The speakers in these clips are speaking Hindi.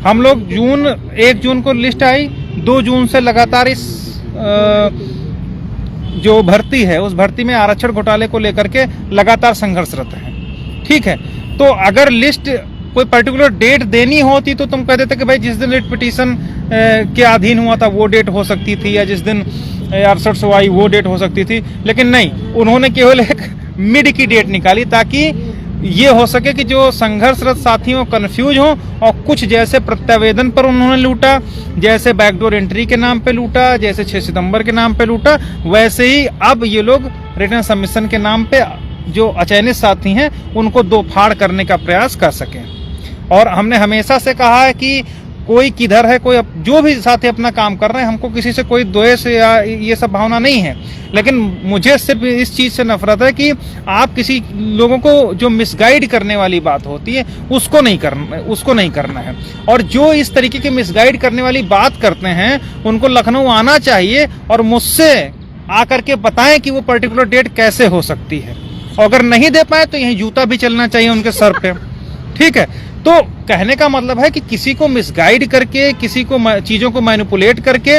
हम लोग 1 जून को लिस्ट आई, 2 जून से लगातार इस जो भर्ती है उस भर्ती में आरक्षण घोटाले को लेकर के लगातार संघर्षरत हैं। ठीक है, तो अगर लिस्ट कोई पर्टिकुलर डेट देनी होती तो तुम कह देते कि भाई जिस दिन रिट पिटीशन के अधीन हुआ था वो डेट हो सकती थी, या जिस दिन 6800 आई वो डेट हो सकती थी, लेकिन नहीं, उन्होंने केवल एक मिड की डेट निकाली ताकि ये हो सके कि जो संघर्षरत साथी हो कंफ्यूज हो, और कुछ जैसे प्रत्यावेदन पर उन्होंने लूटा, जैसे बैकडोर एंट्री के नाम पे लूटा, जैसे 6 सितंबर के नाम पे लूटा, वैसे ही अब ये लोग रिटर्न सबमिशन के नाम पे जो अचयनित साथी हैं उनको दो फाड़ करने का प्रयास कर सकें। और हमने हमेशा से कहा है कि कोई किधर है, कोई जो भी साथी अपना काम कर रहे हैं, हमको किसी से कोई द्वेष या ये सब भावना नहीं है, लेकिन मुझे सिर्फ इस चीज़ से नफरत है कि आप किसी लोगों को जो मिसगाइड करने वाली बात होती है उसको नहीं करना है। और जो इस तरीके की मिसगाइड करने वाली बात करते हैं उनको लखनऊ आना चाहिए और मुझसे आकर के बताएं कि वो पर्टिकुलर डेट कैसे हो सकती है, और अगर नहीं दे पाए तो यहीं जूता भी चलना चाहिए उनके सर पे। ठीक है, तो कहने का मतलब है कि किसी को मिसगाइड करके, किसी को चीजों को मैनिपुलेट करके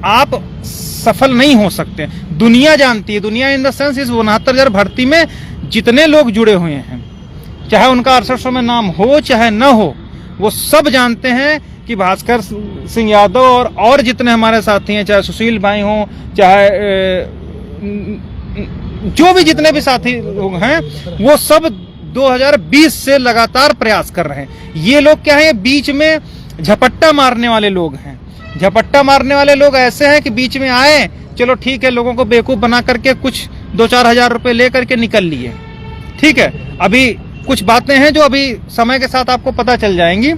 आप सफल नहीं हो सकते। दुनिया जानती है, दुनिया इन द सेंस इस 69,000 भर्ती में जितने लोग जुड़े हुए हैं, चाहे उनका 6800 में नाम हो चाहे न हो, वो सब जानते हैं कि भास्कर सिंह यादव और जितने हमारे साथी हैं, चाहे सुशील भाई हों, चाहे जो भी जितने भी साथी लोग हैं, वो सब 2020 से लगातार प्रयास कर रहे हैं। ये लोग क्या है, बीच में झपट्टा मारने वाले लोग हैं। झपट्टा मारने वाले लोग ऐसे हैं कि बीच में आए, चलो ठीक है, लोगों को बेवकूफ बना करके कुछ 2-4 हजार रुपए ले करके निकल लिए। ठीक है, अभी कुछ बातें हैं जो अभी समय के साथ आपको पता चल जाएंगी,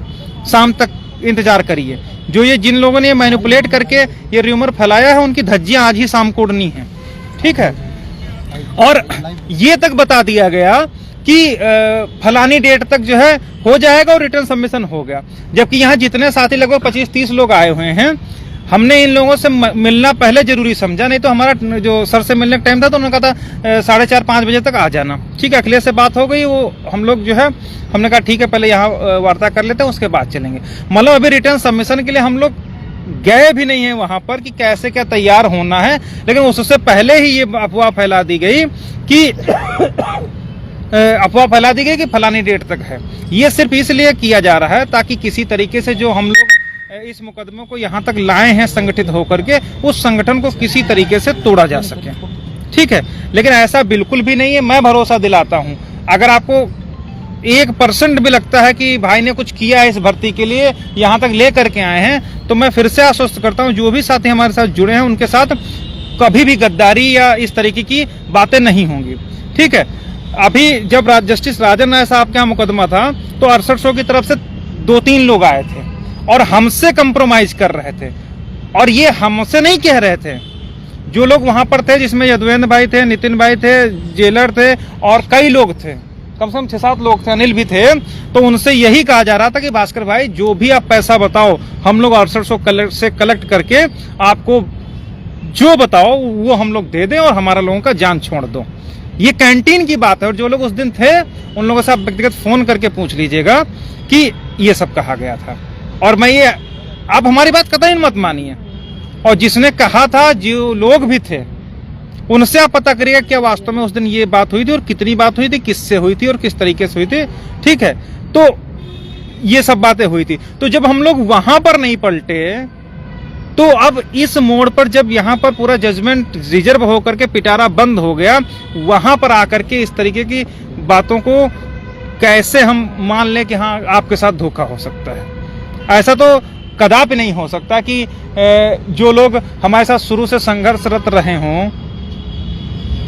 शाम तक इंतजार करिए। जो ये जिन लोगों ने मैनिपुलेट करके ये र्यूमर फैलाया है, उनकी धज्जियां आज ही शाम को उड़नी है। ठीक है, और ये तक बता दिया गया कि फलानी डेट तक जो है हो जाएगा और रिटर्न सबमिशन हो गया, जबकि यहाँ जितने साथी लगभग 25-30 लोग आए हुए हैं, हमने इन लोगों से मिलना पहले जरूरी समझा, नहीं तो हमारा जो सर से मिलने का टाइम था तो उन्होंने कहा था 4:30-5 बजे तक आ जाना। ठीक है, अखिलेश से बात हो गई, वो हम लोग जो है हमने कहा ठीक है पहले यहाँ वार्ता कर लेते हैं, उसके बाद चलेंगे। मतलब अभी रिटर्न सबमिशन के लिए हम लोग गए भी नहीं है वहां पर कि कैसे क्या तैयार होना है, लेकिन उससे पहले ही ये अफवाह फैला दी गई कि फलानी डेट तक है। ये सिर्फ इसलिए किया जा रहा है ताकि किसी तरीके से जो हम लोग इस मुकदमे को यहाँ तक लाए हैं संगठित होकर के, उस संगठन को किसी तरीके से तोड़ा जा सके। ठीक है, लेकिन ऐसा बिल्कुल भी नहीं है। मैं भरोसा दिलाता हूँ, अगर आपको 1% भी लगता है कि भाई ने कुछ किया है इस भर्ती के लिए, यहाँ तक ले करके आए हैं, तो मैं फिर से आश्वस्त करता हूँ, जो भी साथी हमारे साथ जुड़े हैं उनके साथ कभी भी गद्दारी या इस तरीके की बातें नहीं होंगी। ठीक है, अभी जब जस्टिस राजन राय साहब का मुकदमा था तो 6800 की तरफ से 2-3 लोग आए थे और हमसे कंप्रोमाइज कर रहे थे, और ये हमसे नहीं कह रहे थे, जो लोग वहां पर थे, जिसमें यदुवेंद्र भाई थे, नितिन भाई थे, जेलर थे और कई लोग थे, कम से कम 6-7 लोग थे, अनिल भी थे, तो उनसे यही कहा जा रहा था कि भास्कर भाई जो भी आप पैसा बताओ, हम लोग 6800 से कलेक्ट करके आपको जो बताओ वो हम लोग दे दें और हमारा लोगों का जान छोड़ दो। ये कैंटीन की बात है, और जो लोग उस दिन थे उन लोगों से आप व्यक्तिगत फोन करके पूछ लीजिएगा कि ये सब कहा गया था। और मैं ये, आप हमारी बात कतई मत मानिए, और जिसने कहा था, जो लोग भी थे, उनसे आप पता करिएगा क्या वास्तव में उस दिन ये बात हुई थी और कितनी बात हुई थी, किससे हुई थी और किस तरीके से हुई थी। ठीक है, तो ये सब बातें हुई थी। तो जब हम लोग वहां पर नहीं पलटे, तो अब इस मोड़ पर जब यहाँ पर पूरा जजमेंट रिजर्व होकर के पिटारा बंद हो गया, वहां पर आकर के इस तरीके की बातों को कैसे हम मान लें कि हाँ आपके साथ धोखा हो सकता है। ऐसा तो कदापि नहीं हो सकता कि जो लोग हमारे साथ शुरू से संघर्षरत रहे हों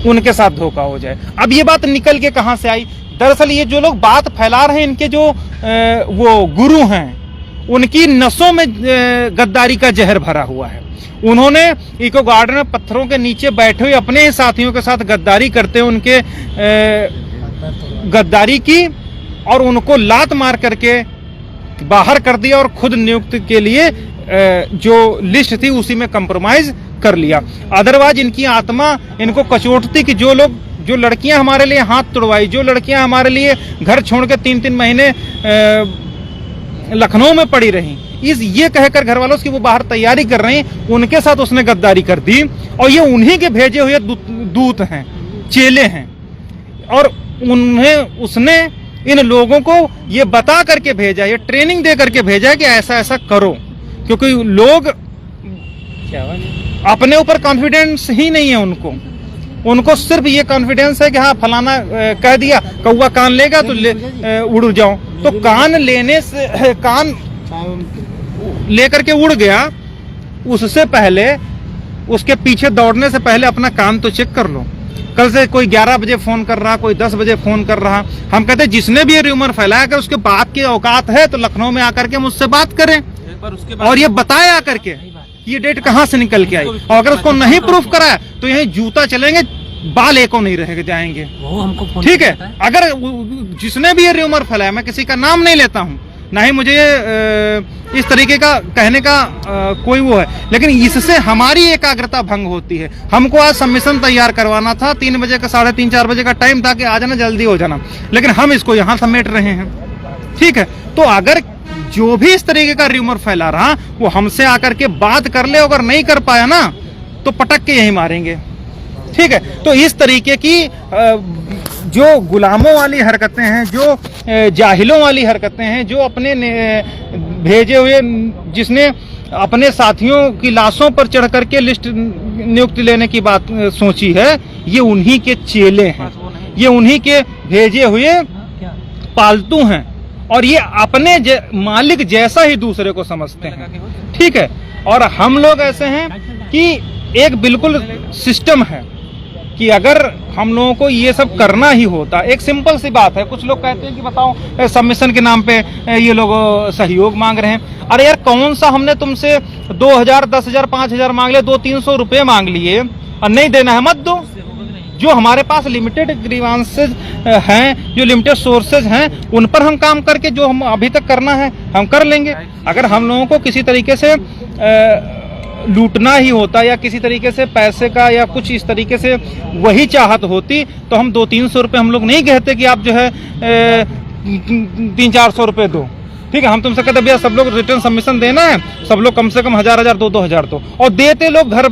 उनके साथ धोखा हो जाए। अब ये बात निकल के कहां से आई? दरअसल ये जो लोग बात फैला रहे हैं, इनके जो वो गुरु हैं, उनकी नसों में गद्दारी का जहर भरा हुआ है। उन्होंने इको गार्डन में पत्थरों के नीचे बैठे हुए अपने ही साथियों के साथ गद्दारी करते हुए उनके गद्दारी की और उनको लात मार करके बाहर कर दिया, और खुद नियुक्ति के लिए जो लिस्ट थी उसी में कंप्रोमाइज कर लिया। अदरवाइज इनकी आत्मा इनको कचोटती कि जो लड़कियां हमारे लिए हाथ तुड़वाई, जो लड़कियां हमारे लिए घर छोड़ के 3-3 महीने लखनऊ में पड़ी रही, ये कहकर घर वालों की वो बाहर तैयारी कर रही, उनके साथ उसने गद्दारी कर दी। और ये उन्हीं के भेजे हुए दूत हैं, चेले हैं, और उसने इन लोगों को ये बता करके भेजा, ये ट्रेनिंग दे करके भेजा कि ऐसा ऐसा करो, क्योंकि लोग अपने ऊपर कॉन्फिडेंस ही नहीं है उनको सिर्फ ये कॉन्फिडेंस है कि हाँ फलाना कह दिया, कौवा कान लेगा तो उड़ जाओ। तो कान लेने से, कान लेकर के उड़ गया, उससे पहले, उसके पीछे दौड़ने से पहले अपना कान तो चेक कर लो। कल से कोई 11 बजे फोन कर रहा, कोई 10 बजे फोन कर रहा। हम कहते हैं जिसने भी ये र्यूमर फैलाया कि उसके बात की औकात है तो लखनऊ में आकर के मुझसे बात करें और ये बताए आकर के ये डेट कहां से निकल के आई, और अगर उसको नहीं प्रूफ कराया तो यही जूता चलेंगे, बाल एको नहीं रह जाएंगे। ठीक है, अगर जिसने भी ये र्यूमर फैलाया, मैं किसी का नाम नहीं लेता हूं, ना ही मुझे इस तरीके का कहने का कोई वो है, लेकिन इससे हमारी एकाग्रता भंग होती है। हमको आज सबमिशन तैयार करवाना था, 3 बजे का 3:30 4 बजे का टाइम था कि आ जाना, जल्दी हो जाना, लेकिन हम इसको यहाँ समेट रहे हैं। ठीक है, तो अगर जो भी इस तरीके का र्यूमर फैला रहा वो हमसे आकर के बात कर ले, अगर नहीं कर पाया ना तो पटक के यही मारेंगे। ठीक है, तो इस तरीके की जो गुलामों वाली हरकतें हैं, जो जाहिलों वाली हरकतें हैं, जो अपने भेजे हुए, जिसने अपने साथियों की लाशों पर चढ़ करके लिस्ट नियुक्ति लेने की बात सोची है, ये उन्हीं के चेले हैं, ये उन्हीं के भेजे हुए पालतू हैं, और ये अपने मालिक जैसा ही दूसरे को समझते हैं। ठीक है, और हम लोग ऐसे हैं कि एक बिल्कुल सिस्टम है कि अगर हम लोगों को ये सब करना ही होता, एक सिंपल सी बात है। कुछ लोग कहते हैं कि बताओ सबमिशन के नाम पे ये लोग सहयोग मांग रहे हैं। अरे यार, कौन सा हमने तुमसे 2000 10,000 5,000 मांग लिए, 200-300 रुपए मांग लिए और नहीं देना है, मत दो। जो हमारे पास लिमिटेड ग्रीवांसेज हैं, जो लिमिटेड सोर्सेज हैं, उन पर हम काम करके जो हम अभी तक करना है हम कर लेंगे। अगर हम लोगों को किसी तरीके से लूटना ही होता या किसी तरीके से पैसे का या कुछ इस तरीके से वही चाहत होती तो हम 200-300 रुपए हम लोग नहीं कहते कि आप जो है 300-400 रुपए दो। ठीक है, हम तुमसे कहते भैया सब लोग रिटर्न सबमिशन देना है, सब लोग कम से कम 1000 2,000 दो, और देते लोग घर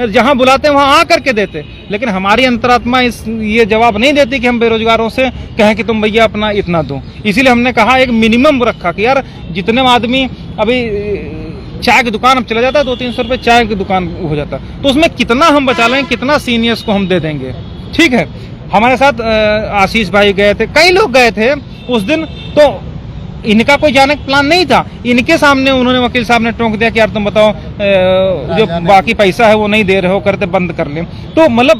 जहां बुलाते हैं वहां आ करके देते। लेकिन हमारी अंतरात्मा ये जवाब नहीं देती कि हम बेरोजगारों से कहें कि तुम भैया अपना इतना दो। इसीलिए हमने कहा एक मिनिमम रखा कि यार जितने आदमी, अभी चाय की दुकान अब चला जाता है 200-300 रुपए चाय की दुकान हो जाता है, तो उसमें कितना हम बचा लेंगे, कितना सीनियर्स को हम दे देंगे। ठीक है, हमारे साथ आशीष भाई गए थे, कई लोग गए थे उस दिन, तो इनका कोई जाने का प्लान नहीं था। इनके सामने उन्होंने, वकील साहब ने टोक दिया कि यार तुम बताओ जो बाकी पैसा है वो नहीं दे रहे हो, करते बंद कर ले। तो मतलब